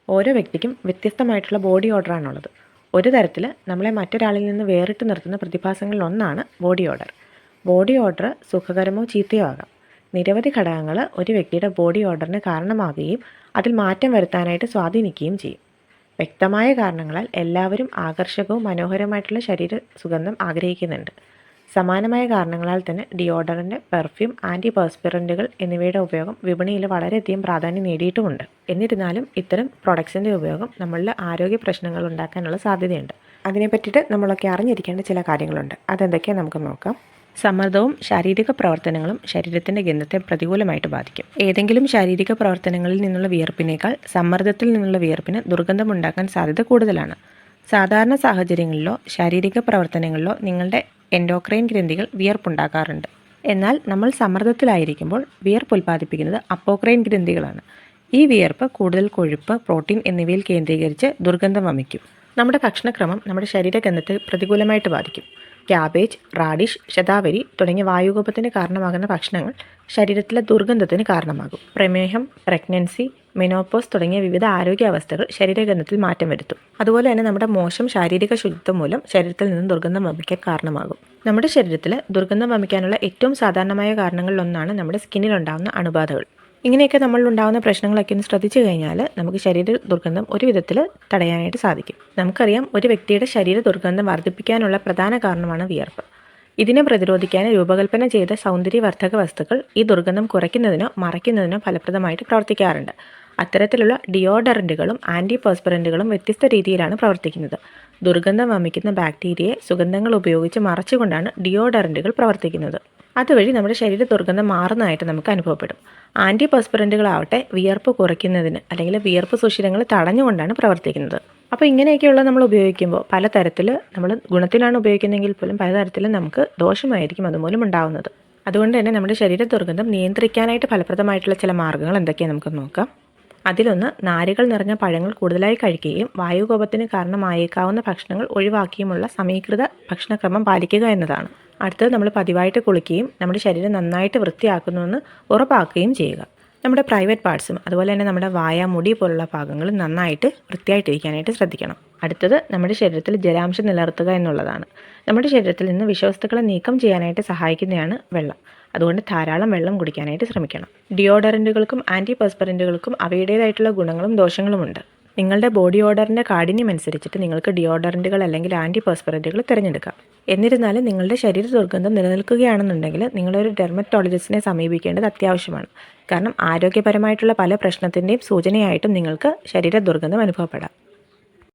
ഓരോ വ്യക്തിക്കും വ്യത്യസ്തമായിട്ടുള്ള ബോഡി ഓർഡറാണുള്ളത്. ഒരു തരത്തിൽ നമ്മളെ മറ്റൊരാളിൽ നിന്ന് വേറിട്ട് നിർത്തുന്ന പ്രതിഭാസങ്ങളിൽ ഒന്നാണ് ബോഡി ഓർഡർ. ബോഡി ഓർഡർ സുഖകരമോ ചീത്തയോ ആകാം. നിരവധി ഘടകങ്ങൾ ഒരു വ്യക്തിയുടെ ബോഡി ഓർഡറിന് കാരണമാകുകയും അതിൽ മാറ്റം വരുത്താനായിട്ട് സ്വാധീനിക്കുകയും ചെയ്യും. വ്യക്തമായ കാരണങ്ങളാൽ എല്ലാവരും ആകർഷകവും മനോഹരമായിട്ടുള്ള ശരീര സുഗന്ധം ആഗ്രഹിക്കുന്നുണ്ട്. സമാനമായ കാരണങ്ങളാൽ തന്നെ ഡിയോഡറൻറ്റ്, പെർഫ്യൂം, ആൻറ്റിപെർസ്പിറൻറ്റുകൾ എന്നിവയുടെ ഉപയോഗം വിപണിയിൽ വളരെയധികം പ്രാധാന്യം നേടിയിട്ടുമുണ്ട്. എന്നിരുന്നാലും ഇത്തരം പ്രൊഡക്ട്സിൻ്റെ ഉപയോഗം നമ്മളിൽ ആരോഗ്യ പ്രശ്നങ്ങൾ ഉണ്ടാക്കാനുള്ള സാധ്യതയുണ്ട്. അതിനെ പറ്റിയിട്ട് നമ്മളൊക്കെ അറിഞ്ഞിരിക്കേണ്ട ചില കാര്യങ്ങളുണ്ട്. അതെന്തൊക്കെയാണ് നമുക്ക് നോക്കാം. സമ്മർദ്ദവും ശാരീരിക പ്രവർത്തനങ്ങളും ശരീരത്തിൻ്റെ ഗന്ധത്തെ പ്രതികൂലമായിട്ട് ബാധിക്കും. ഏതെങ്കിലും ശാരീരിക പ്രവർത്തനങ്ങളിൽ നിന്നുള്ള വിയർപ്പിനേക്കാൾ സമ്മർദ്ദത്തിൽ നിന്നുള്ള വിയർപ്പിന് ദുർഗന്ധമുണ്ടാക്കാൻ സാധ്യത കൂടുതലാണ്. സാധാരണ സാഹചര്യങ്ങളിലോ ശാരീരിക പ്രവർത്തനങ്ങളിലോ നിങ്ങളുടെ എൻഡോക്രൈൻ ഗ്രന്ഥികൾ വിയർപ്പുണ്ടാക്കാറുണ്ട്. എന്നാൽ നമ്മൾ സമ്മർദ്ദത്തിലായിരിക്കുമ്പോൾ വിയർപ്പ് ഉൽപ്പാദിപ്പിക്കുന്നത് അപ്പോക്രൈൻ ഗ്രന്ഥികളാണ്. ഈ വിയർപ്പ് കൂടുതൽ കൊഴുപ്പ്, പ്രോട്ടീൻ എന്നിവയിൽ കേന്ദ്രീകരിച്ച് ദുർഗന്ധം വമിക്കും. നമ്മുടെ ഭക്ഷണക്രമം നമ്മുടെ ശരീരഗന്ധത്തെ പ്രതികൂലമായിട്ട് ബാധിക്കും. ക്യാബേജ്, റാഡിഷ്, ശതാവരി തുടങ്ങിയ വായുകോപത്തിന് കാരണമാകുന്ന ഭക്ഷണങ്ങൾ ശരീരത്തിലെ ദുർഗന്ധത്തിന് കാരണമാകും. പ്രമേഹം, പ്രഗ്നൻസി, മെനോപോസ് തുടങ്ങിയ വിവിധ ആരോഗ്യാവസ്ഥകൾ ശരീരഗന്ധത്തിൽ മാറ്റം വരുത്തും. അതുപോലെ തന്നെ നമ്മുടെ മോശം ശാരീരിക ശുചിത്വം മൂലം ശരീരത്തിൽ നിന്നും ദുർഗന്ധം വമിക്കാൻ കാരണമാകും. നമ്മുടെ ശരീരത്തിൽ ദുർഗന്ധം വമിക്കാനുള്ള ഏറ്റവും സാധാരണമായ കാരണങ്ങളിലൊന്നാണ് നമ്മുടെ സ്കിന്നിലുണ്ടാകുന്ന അണുബാധകൾ. ഇങ്ങനെയൊക്കെ നമ്മളിലുണ്ടാകുന്ന പ്രശ്നങ്ങളൊക്കെ ഒന്ന് ശ്രദ്ധിച്ചു കഴിഞ്ഞാൽ നമുക്ക് ശരീര ദുർഗന്ധം ഒരു വിധത്തിൽ തടയാനായിട്ട് സാധിക്കും. നമുക്കറിയാം, ഒരു വ്യക്തിയുടെ ശരീര ദുർഗന്ധം വർദ്ധിപ്പിക്കാനുള്ള പ്രധാന കാരണമാണ് വിയർപ്പ്. ഇതിനെ പ്രതിരോധിക്കാൻ രൂപകൽപ്പന ചെയ്ത സൗന്ദര്യവർദ്ധക വസ്തുക്കൾ ഈ ദുർഗന്ധം കുറയ്ക്കുന്നതിനോ മറയ്ക്കുന്നതിനോ ഫലപ്രദമായിട്ട് പ്രവർത്തിക്കാറുണ്ട്. അത്തരത്തിലുള്ള ഡിയോഡറൻറ്റുകളും ആൻറ്റിപെർസ്പിറൻറ്റുകളും വ്യത്യസ്ത രീതിയിലാണ് പ്രവർത്തിക്കുന്നത്. ദുർഗന്ധം വമിക്കുന്ന ബാക്ടീരിയയെ സുഗന്ധങ്ങൾ ഉപയോഗിച്ച് മറച്ചുകൊണ്ടാണ് ഡിയോഡറൻറ്റുകൾ പ്രവർത്തിക്കുന്നത്. അതുവഴി നമ്മുടെ ശരീര ദുർഗന്ധം മാറുന്നതായിട്ട് നമുക്ക് അനുഭവപ്പെടും. ആൻറ്റിപെർസ്പിറൻറ്റുകളാവട്ടെ വിയർപ്പ് കുറയ്ക്കുന്നതിന് അല്ലെങ്കിൽ വിയർപ്പ് സുഷിരങ്ങൾ തടഞ്ഞുകൊണ്ടാണ് പ്രവർത്തിക്കുന്നത്. അപ്പോൾ ഇങ്ങനെയൊക്കെയുള്ള നമ്മൾ ഉപയോഗിക്കുമ്പോൾ പലതരത്തിൽ നമ്മൾ ഗുണത്തിലാണ് ഉപയോഗിക്കുന്നതെങ്കിൽ പോലും പലതരത്തിൽ നമുക്ക് ദോഷമായിരിക്കും അതുമൂലം ഉണ്ടാകുന്നത്. അതുകൊണ്ട് തന്നെ നമ്മുടെ ശരീര ദുർഗന്ധം നിയന്ത്രിക്കാനായിട്ട് ഫലപ്രദമായിട്ടുള്ള ചില മാർഗ്ഗങ്ങൾ എന്തൊക്കെയാണ് നമുക്ക് നോക്കാം. അതിലൊന്ന്, നാരുകൾ നിറഞ്ഞ പഴങ്ങൾ കൂടുതലായി കഴിക്കുകയും വായുകോപത്തിന് കാരണമായേക്കാവുന്ന ഭക്ഷണങ്ങൾ ഒഴിവാക്കിയുമുള്ള സമീകൃത ഭക്ഷണക്രമം പാലിക്കുക എന്നതാണ്. അടുത്തത്, നമ്മൾ പതിവായിട്ട് കുളിക്കുകയും നമ്മുടെ ശരീരം നന്നായിട്ട് വൃത്തിയാക്കുന്നുവെന്ന് ഉറപ്പാക്കുകയും ചെയ്യുക. നമ്മുടെ പ്രൈവറ്റ് പാർട്സും അതുപോലെ തന്നെ നമ്മുടെ വായ, മുടി പോലുള്ള ഭാഗങ്ങൾ നന്നായിട്ട് വൃത്തിയായിട്ടിരിക്കാനായിട്ട് ശ്രദ്ധിക്കണം. അടുത്തത്, നമ്മുടെ ശരീരത്തിൽ ജലാംശം നിലനിർത്തുക എന്നുള്ളതാണ്. നമ്മുടെ ശരീരത്തിൽ നിന്ന് വിഷവസ്തുക്കളെ നീക്കം ചെയ്യാനായിട്ട് സഹായിക്കുന്നതാണ് വെള്ളം. അതുകൊണ്ട് ധാരാളം വെള്ളം കുടിക്കാനായിട്ട് ശ്രമിക്കണം. ഡിയോഡറൻറ്റുകൾക്കും ആൻറ്റിപെർസ്പിറൻറ്റുകൾക്കും അവയുടേതായിട്ടുള്ള ഗുണങ്ങളും ദോഷങ്ങളുമുണ്ട്. നിങ്ങളുടെ ബോഡി ഓർഡറിൻ്റെ കാഠിന്യം അനുസരിച്ചിട്ട് നിങ്ങൾക്ക് ഡിയോഡറൻറ്റുകൾ അല്ലെങ്കിൽ ആൻറ്റിപെർസ്പിറൻറ്റുകൾ തിരഞ്ഞെടുക്കാം. എന്നിരുന്നാലും നിങ്ങളുടെ ശരീര ദുർഗന്ധം നിലനിൽക്കുകയാണെന്നുണ്ടെങ്കിൽ നിങ്ങളൊരു ഡെർമറ്റോളജിസ്റ്റിനെ സമീപിക്കേണ്ടത് അത്യാവശ്യമാണ്. കാരണം ആരോഗ്യപരമായിട്ടുള്ള പല പ്രശ്നത്തിൻ്റെയും സൂചനയായിട്ടും നിങ്ങൾക്ക് ശരീര ദുർഗന്ധം അനുഭവപ്പെടാം.